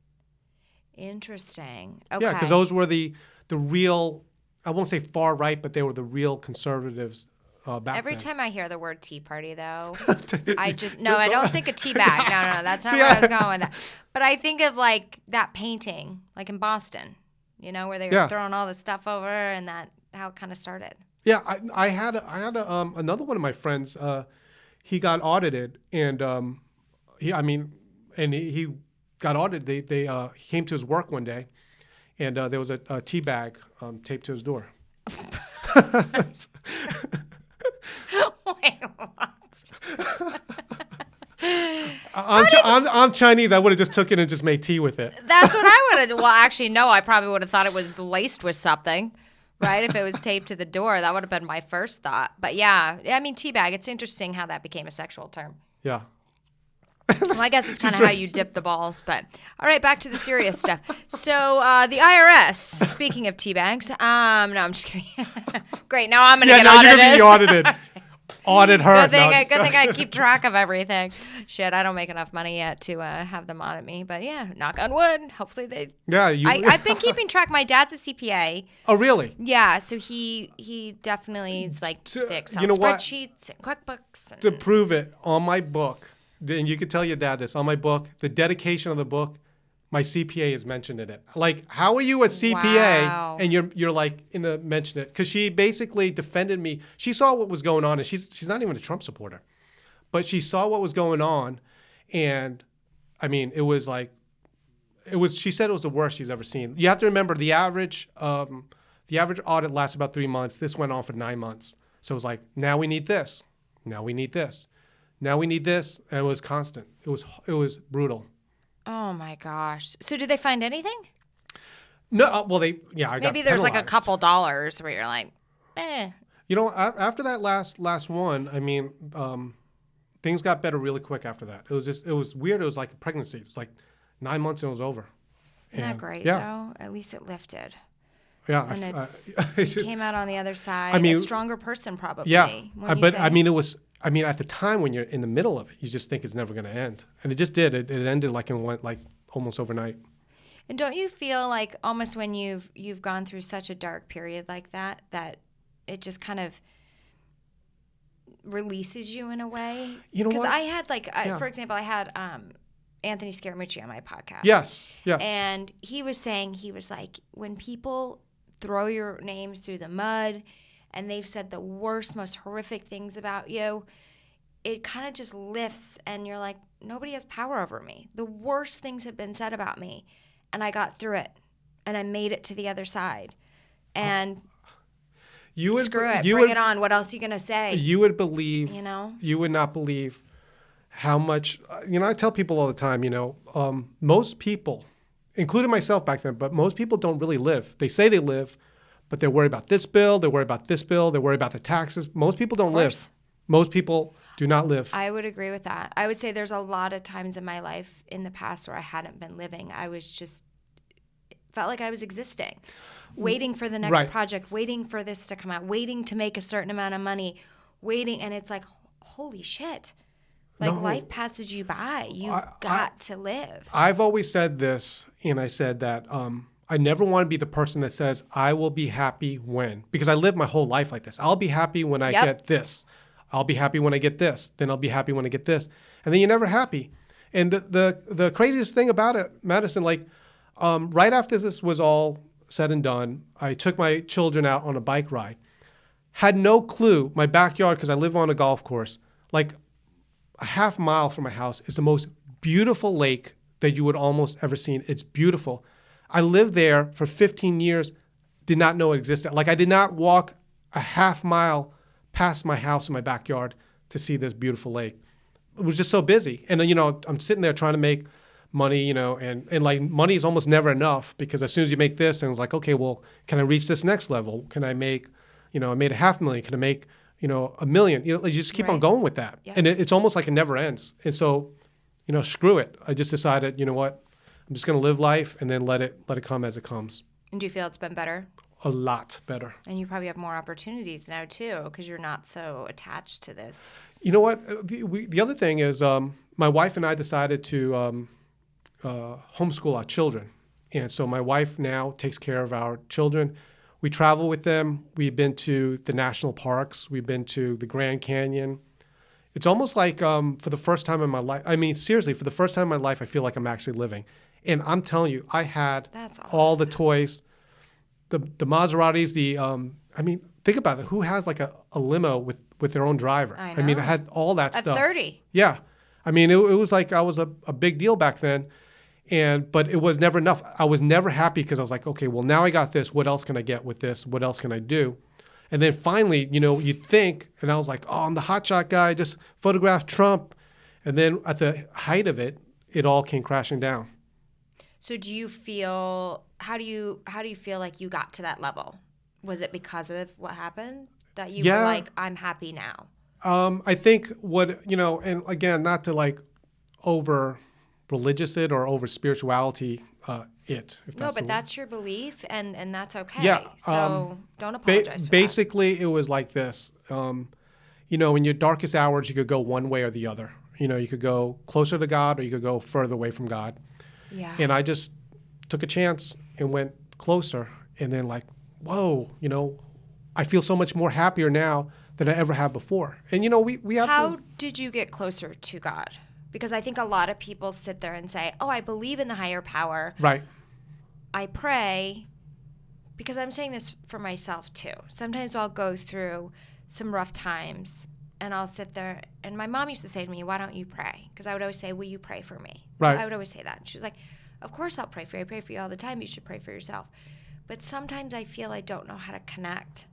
Interesting. Okay. Yeah, because those were the real, I won't say far right, but they were the real conservatives back Every then. time I hear the word Tea Party, though, I don't think of tea bag. No, that's not where I was going with that. But I think of like that painting, like in Boston, where they were throwing all the stuff over, and how it kind of started. Yeah, I had another one of my friends. He got audited, and he got audited. They he came to his work one day, and there was a tea bag taped to his door. Wait, what? I'm Chinese. I would have just took it and just made tea with it. That's what I would have. Well, actually, no. I probably would have thought it was laced with something, right? If it was taped to the door, that would have been my first thought. But yeah, I mean, teabag. It's interesting how that became a sexual term. Yeah. Well, I guess it's kind of how you dip the balls. But all right, back to the serious stuff. So the IRS. Speaking of teabags, no, I'm just kidding. Great. Now I'm gonna get audited. You're gonna be audited. Audit her. Good thing I keep track of everything. Shit, I don't make enough money yet to have them audit me. But yeah, knock on wood. Hopefully they. Yeah, I've been keeping track. My dad's a CPA. Oh, really? Yeah, so he definitely is like the Excel spreadsheets and QuickBooks. And to prove it, on my book, and you could tell your dad this, on my book, the dedication of the book, my CPA is mentioned in it. Like, how are you a CPA and you're like in the mention it? Because she basically defended me. She saw what was going on, and she's not even a Trump supporter, but she saw what was going on, and I mean, it was like, she said it was the worst she's ever seen. You have to remember the average audit lasts about 3 months. This went on for 9 months. So it was like, now we need this. Now we need this. Now we need this. And it was constant. It was brutal. Oh my gosh. So did they find anything? No, I got Maybe there's like a penalized. couple dollars where you're like, eh. You know, after that last one, I mean, things got better really quick after that. It was weird. It was like a pregnancy. It's like 9 months and it was over. Isn't that great, yeah. though? At least it lifted. Yeah. And it came out on the other side. I mean, a stronger person, probably. Yeah. I mean, at the time when you're in the middle of it, you just think it's never going to end. And it just did. It ended like almost overnight. And don't you feel like almost when you've gone through such a dark period like that it just kind of releases you in a way? You know what? Because I had for example, I had Anthony Scaramucci on my podcast. Yes. And he was like, when people throw your name through the mud and they've said the worst, most horrific things about you, it kind of just lifts and you're like, nobody has power over me. The worst things have been said about me. And I got through it, and I made it to the other side. And screw it, bring it on. What else are you going to say? You would believe, you would not believe how much, I tell people all the time, most people, including myself back then, but most people don't really live. They say they live, but they're worried about this bill, they're worried about this bill, they're worried about the taxes. Most people don't live. Most people do not live. I would agree with that. I would say there's a lot of times in my life in the past where I hadn't been living. I was just felt like I was existing, waiting for the next project, waiting for this to come out, waiting to make a certain amount of money, waiting. And it's like, holy shit. Like life passes you by. You've got to live. I've always said this, and I said that I never want to be the person that says, I will be happy when. Because I lived my whole life like this. I'll be happy when I get this. I'll be happy when I get this. Then I'll be happy when I get this. And then you're never happy. And the craziest thing about it, Madison, right after this was all said and done, I took my children out on a bike ride. Had no clue. My backyard, because I live on a golf course, like a half mile from my house is the most beautiful lake that you would almost ever seen. It's beautiful. I lived there for 15 years, did not know it existed. Like I did not walk a half mile past my house in my backyard to see this beautiful lake. It was just so busy. And I'm sitting there trying to make money, and like money is almost never enough because as soon as you make this, and it's like, okay, well, can I reach this next level? Can I make, I made $500,000. Can I make, $1 million? You just keep on going with that. Yeah. And it's almost like it never ends. And so, screw it. I just decided, you know what? I'm just going to live life and then let it come as it comes. And do you feel it's been better? A lot better. And you probably have more opportunities now too, because you're not so attached to this. You know what? The other thing is my wife and I decided to homeschool our children. And so my wife now takes care of our children. We travel with them. We've been to the national parks. We've been to the Grand Canyon. It's almost like for the first time in my life, I mean, seriously, for the first time in my life, I feel like I'm actually living. And I'm telling you, I had all the toys, the Maseratis, think about it. Who has like a limo with their own driver? I mean, I had all that stuff. At 30. Yeah. I mean, it was like I was a big deal back then. But it was never enough. I was never happy because I was like, okay, well, now I got this. What else can I get with this? What else can I do? And then finally, you'd think, and I was like, oh, I'm the hotshot guy. Just photographed Trump. And then at the height of it, it all came crashing down. So do you feel, how do you feel like you got to that level? Was it because of what happened that you were like, I'm happy now? I think and again, not to like over religious it or over spirituality that's your belief and that's okay. Yeah. So don't apologize for basically, it was like this. In your darkest hours, you could go one way or the other. You could go closer to God or you could go further away from God. Yeah. And I just took a chance and went closer. And then like, whoa, I feel so much more happier now than I ever have before. And, we have How did you get closer to God? Because I think a lot of people sit there and say, oh, I believe in the higher power. Right. I pray, because I'm saying this for myself too. Sometimes I'll go through some rough times and I'll sit there. And my mom used to say to me, why don't you pray? Because I would always say, will you pray for me? Right. So I would always say that. And she was like, of course I'll pray for you. I pray for you all the time. You should pray for yourself. But sometimes I feel I don't know how to connect.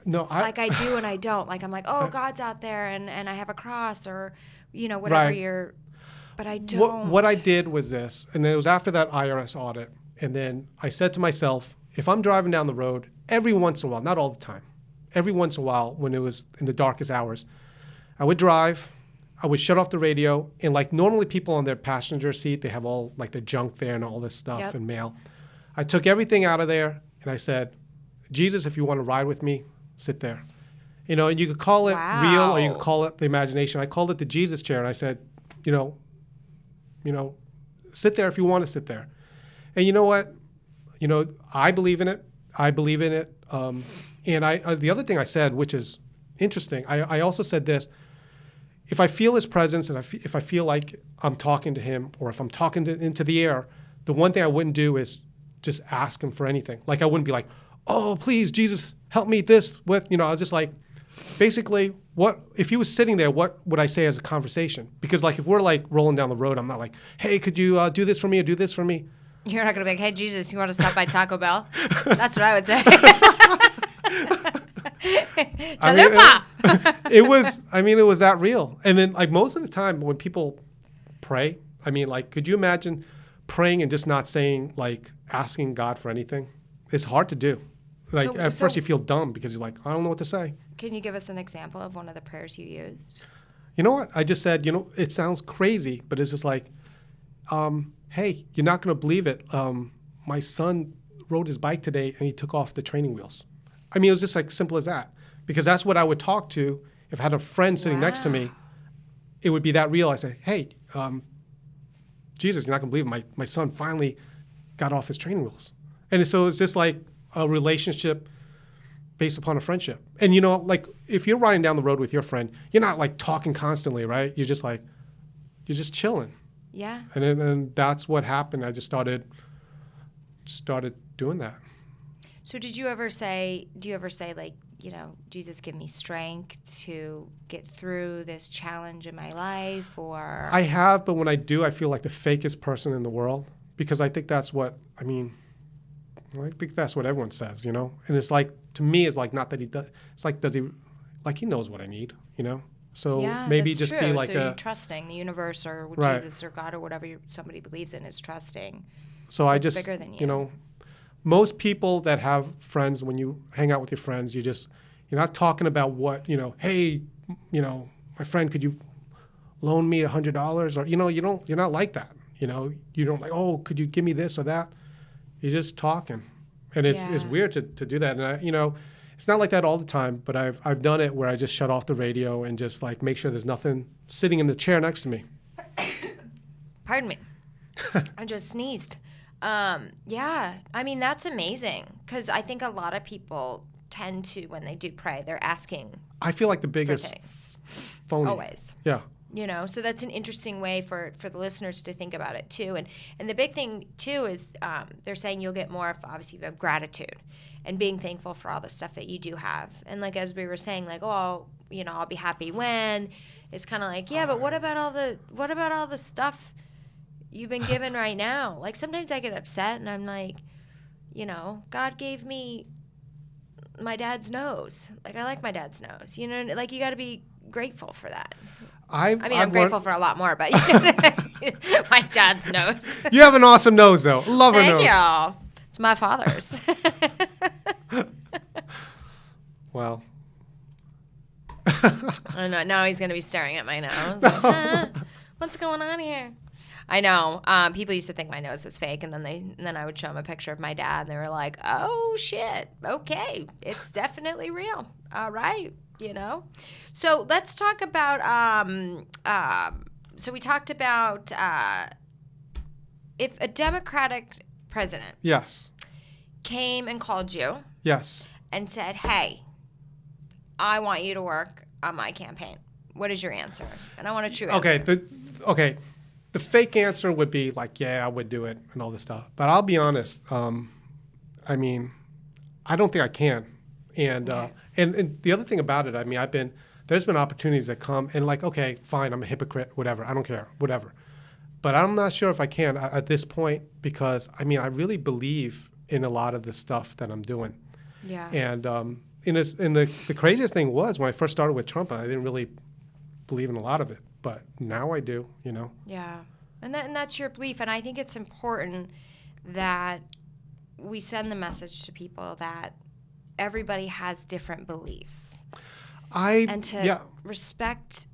No, I do and I don't. Like I'm like, oh, God's out there and I have a cross or, whatever right. you're. But I don't. What I did was this, and it was after that IRS audit, and then I said to myself, if I'm driving down the road, every once in a while, not all the time, every once in a while when it was in the darkest hours, I would drive, I would shut off the radio, and like normally people on their passenger seat, they have all like their junk there and all this stuff and mail. I took everything out of there, and I said, Jesus, if you want to ride with me, sit there. You know, and you could call it real or you could call it the imagination. I called it the Jesus chair, and I said, you know, sit there if you want to sit there. And you know what? You know, I believe in it. I believe in it. And the other thing I said, which is interesting, I also said this. If I feel his presence and if I feel like I'm talking to him or if I'm talking into the air, the one thing I wouldn't do is just ask him for anything. Like I wouldn't be like, oh, please, Jesus, help me this with, you know, I was just like, basically, what if he was sitting there, what would I say as a conversation? Because like if we're like rolling down the road, I'm not like, hey, could you do this for me or do this for me? You're not going to be like, hey, Jesus, you want to stop by Taco Bell? That's what I would say. Chalupa! It was that real. And then like most of the time when people pray, I mean, like, could you imagine praying and just not saying, like, asking God for anything? It's hard to do. Like at first you feel dumb because you're like, I don't know what to say. Can you give us an example of one of the prayers you used? You know what? I just said, you know, it sounds crazy, but it's just like, hey, you're not going to believe it. My son rode his bike today and he took off the training wheels. I mean, it was just like simple as that. Because that's what I would talk to if I had a friend sitting next to me. It would be that real. I say, hey, Jesus, you're not going to believe it. My son finally got off his training wheels. And so it's just like a relationship based upon a friendship. And, you know, like if you're riding down the road with your friend, you're not like talking constantly, right? You're just like, you're just chilling. Yeah. And that's what happened. I just started doing that. So do you ever say like, you know, Jesus, give me strength to get through this challenge in my life, or? I have, but when I do, I feel like the fakest person in the world because I think that's what, I think that's what everyone says, you know? And it's like, to me, it's like not that he does, it's like, does he, like he knows what I need, you know? So maybe just true. be like so you're trusting the universe or Jesus or God or whatever somebody believes in is trusting. So I just, bigger than you. You know, most people that have friends, when you hang out with your friends, you're not talking about what, you know, hey, you know, my friend, could you loan me $100? Or, you know, you're not like that. You know, you don't like, oh, could you give me this or that? You're just talking. And it's weird to do that. And you know, it's not like that all the time, but I've done it where I just shut off the radio and just like make sure there's nothing sitting in the chair next to me. Pardon me. I just sneezed. Yeah, I mean, that's amazing because I think a lot of people tend to, when they do pray, they're asking. I feel like the biggest phony. Always. Yeah. You know, so that's an interesting way for the listeners to think about it too. And the big thing too is they're saying you'll get more if obviously you have gratitude and being thankful for all the stuff that you do have. And like as we were saying, like, oh, you know, I'll be happy when. It's kind of like, yeah, but what about all the stuff you've been given right now? Like sometimes I get upset and I'm like, you know, God gave me my dad's nose. Like I like my dad's nose. You know, like you got to be grateful for that. I'm grateful for a lot more, but my dad's nose. You have an awesome nose, though. Love her nose. Thank you. It's my father's. Well. I know. Now he's going to be staring at my nose. Like, what's going on here? I know. People used to think my nose was fake, and then I would show them a picture of my dad, and they were like, "Oh shit, okay, it's definitely real. All right." You know, so let's talk about. So we talked about if a Democratic president, yes, came and called you, yes, and said, "Hey, I want you to work on my campaign." What is your answer? And I want a true answer. The fake answer would be like, "Yeah, I would do it," and all this stuff. But I'll be honest. I mean, I don't think I can. And okay. And the other thing about it, I mean, there's been opportunities that come and like, okay, fine, I'm a hypocrite, whatever, I don't care, whatever. But I'm not sure if I can at this point because, I mean, I really believe in a lot of the stuff that I'm doing. Yeah. And the craziest thing was when I first started with Trump, I didn't really believe in a lot of it, but now I do, Yeah. And that's your belief. And I think it's important that we send the message to people that everybody has different beliefs. And to respect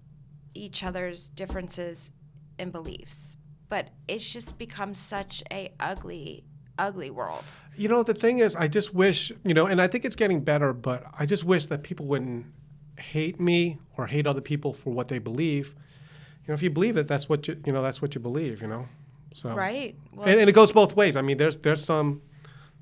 each other's differences in beliefs. But it's just become such a ugly world. The thing is, I just wish, and I think it's getting better, but I just wish that people wouldn't hate me or hate other people for what they believe. If you believe it, that's what you believe, So right. Well, and it goes both ways. I mean, there's some,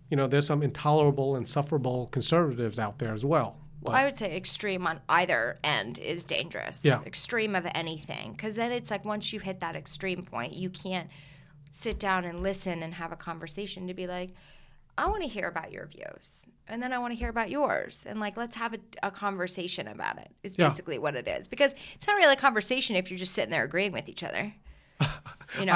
there's some intolerable, insufferable conservatives out there as well. Well, I would say extreme on either end is dangerous. Yeah. Extreme of anything. Because then it's like once you hit that extreme point, you can't sit down and listen and have a conversation to be like, I want to hear about your views. And then I want to hear about yours. And let's have a conversation about it is basically what it is. Because it's not really a conversation if you're just sitting there agreeing with each other. Yep.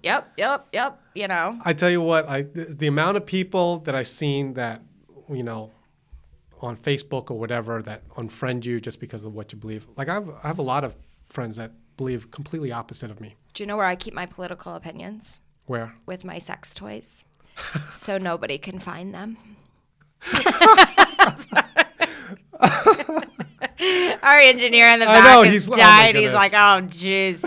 I tell you what, the amount of people that I've seen that, on Facebook or whatever that unfriend you just because of what you believe. I have a lot of friends that believe completely opposite of me. Do you know where I keep my political opinions? Where? With my sex toys. So nobody can find them. Our engineer in the back has died. He's like, oh, jeez.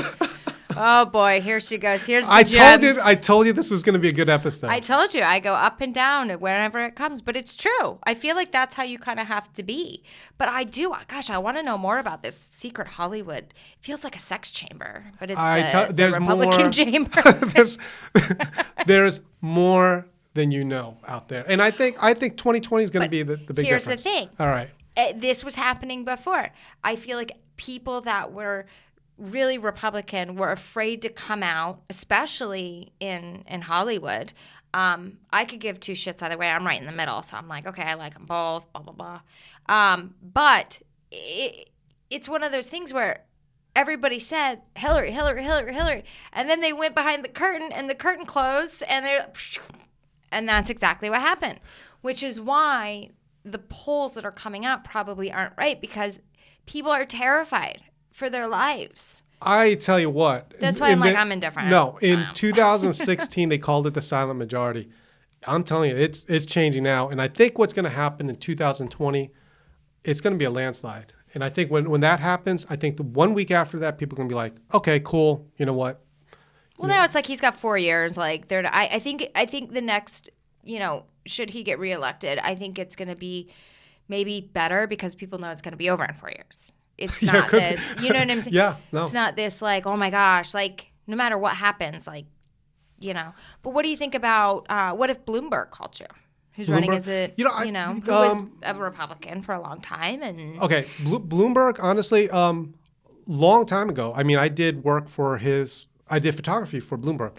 Oh, boy. Here she goes. Here's the I told you this was going to be a good episode. I told you. I go up and down whenever it comes. But it's true. I feel like that's how you kind of have to be. But I do. Gosh, I want to know more about this secret Hollywood. It feels like a sex chamber. But it's the Republican chamber. There's more than you know out there. And I think 2020 is going to be the big difference. Here's the thing. All right. This was happening before. I feel like people that were really Republican were afraid to come out, especially in Hollywood. I could give two shits either way. I'm right in the middle, so I'm like, okay, I like them both, blah, blah, blah. But it's one of those things where everybody said, Hillary, Hillary, Hillary, Hillary. And then they went behind the curtain, and the curtain closed, and that's exactly what happened, which is why the polls that are coming out probably aren't right, because people are terrified for their lives. I tell you what. That's why I'm indifferent. No, in 2016, they called it the silent majority. I'm telling you, it's changing now. And I think what's going to happen in 2020, it's going to be a landslide. And I think when that happens, I think the 1 week after that, people are going to be like, okay, cool. You know what? Well, now it's like he's got 4 years. I think the next, should he get reelected, I think it's going to be maybe better because people know it's going to be over in 4 years. It's not this, you know what I'm saying? Yeah, no. It's not this oh my gosh, no matter what happens, But what do you think about, what if Bloomberg called you? Who's running as who was a Republican for a long time? And okay, Bloomberg, honestly, long time ago. I mean, I did work for I did photography for Bloomberg.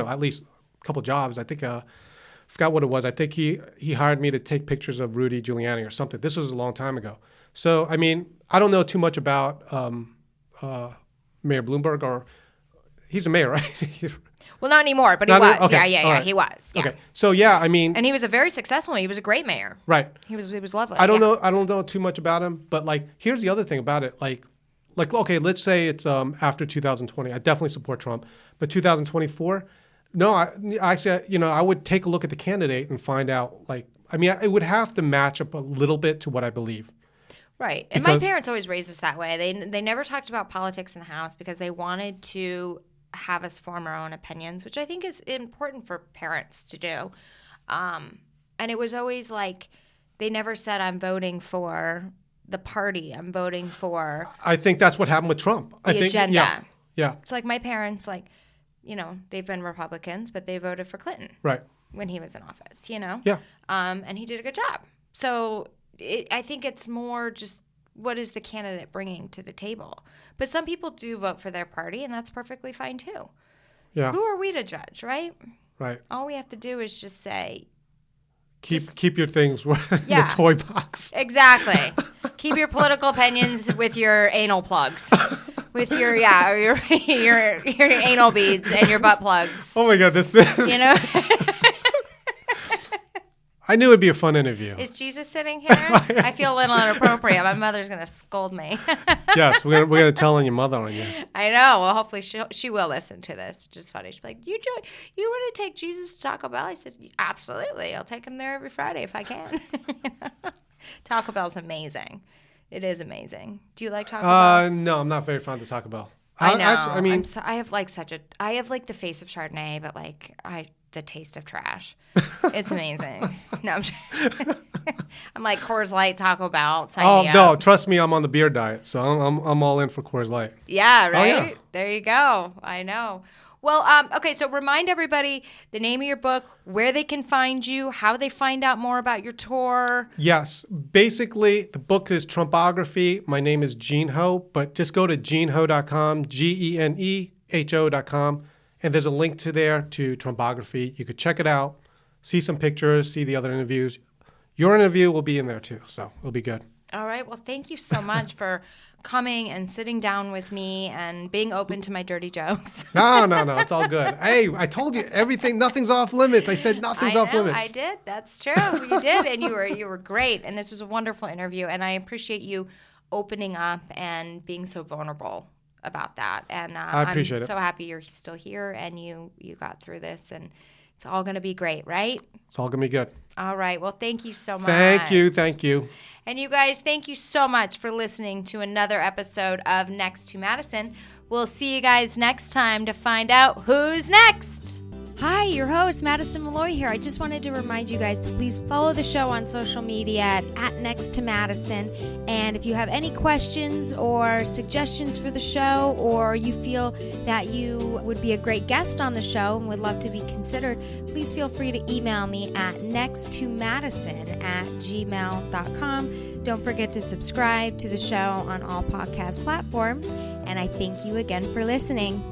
At least a couple jobs. I think, forgot what it was. I think he hired me to take pictures of Rudy Giuliani or something. This was a long time ago. So, I mean, I don't know too much about Mayor Bloomberg, or he's a mayor, right? Well, not anymore, but he was. Okay. Yeah, right. he was. Yeah. Okay. So, yeah, I mean. And he was a very successful one. He was a great mayor. Right. He was lovely. I don't know too much about him, but here's the other thing about it. Okay, let's say it's after 2020. I definitely support Trump, but 2024, no, I would take a look at the candidate and find out, it would have to match up a little bit to what I believe. Right. And my parents always raised us that way. They never talked about politics in the house because they wanted to have us form our own opinions, which I think is important for parents to do. And it was always they never said, I'm voting for the party. I'm voting for I think that's what happened with Trump. The agenda. Yeah. It's my parents, they've been Republicans, but they voted for Clinton. Right. When he was in office, Yeah. And he did a good job. So I think it's more just what is the candidate bringing to the table. But some people do vote for their party, and that's perfectly fine too. Yeah. Who are we to judge, right? Right. All we have to do is just say, keep your things in the toy box. Exactly. Keep your political opinions with your anal plugs, with your anal beads and your butt plugs. Oh my God, this. I knew it'd be a fun interview. Is Jesus sitting here? I feel a little inappropriate. My mother's going to scold me. Yes, we're gonna tell on your mother on you. I know. Well, hopefully she will listen to this, which is funny. She'll be like, you want to take Jesus to Taco Bell? I said, absolutely. I'll take him there every Friday if I can. Taco Bell's amazing. It is amazing. Do you like Taco Bell? No, I'm not very fond of Taco Bell. I know. I mean, I have like the face of Chardonnay, but like the taste of trash. It's amazing. No, I'm like Coors Light, Taco Bell. No, trust me, I'm on the beer diet, so I'm all in for Coors Light. Yeah, right. Oh, yeah. There you go. I know. Well, okay. So remind everybody the name of your book, where they can find you, how they find out more about your tour. Yes, basically the book is Trumpography. My name is Gene Ho, but just go to geneho.com, GENEHO.com, and there's a link to Trumpography. You could check it out, see some pictures, see the other interviews. Your interview will be in there too, so it'll be good. All right. Well, thank you so much for coming and sitting down with me and being open to my dirty jokes. No, it's all good. Hey, I told you everything, nothing's off limits. I said nothing's off limits. I did. That's true. You did, and you were great. And this was a wonderful interview, and I appreciate you opening up and being so vulnerable about that. And I appreciate I'm so happy you're still here and you got through this, and it's all going to be great, right? It's all going to be good. All right. Well, thank you so much. Thank you. And you guys, thank you so much for listening to another episode of Next to Madison. We'll see you guys next time to find out who's next. Hi, your host, Madison Malloy here. I just wanted to remind you guys to please follow the show on social media at Next to Madison. And if you have any questions or suggestions for the show, or you feel that you would be a great guest on the show and would love to be considered, please feel free to email me at nexttomadison@gmail.com. Don't forget to subscribe to the show on all podcast platforms. And I thank you again for listening.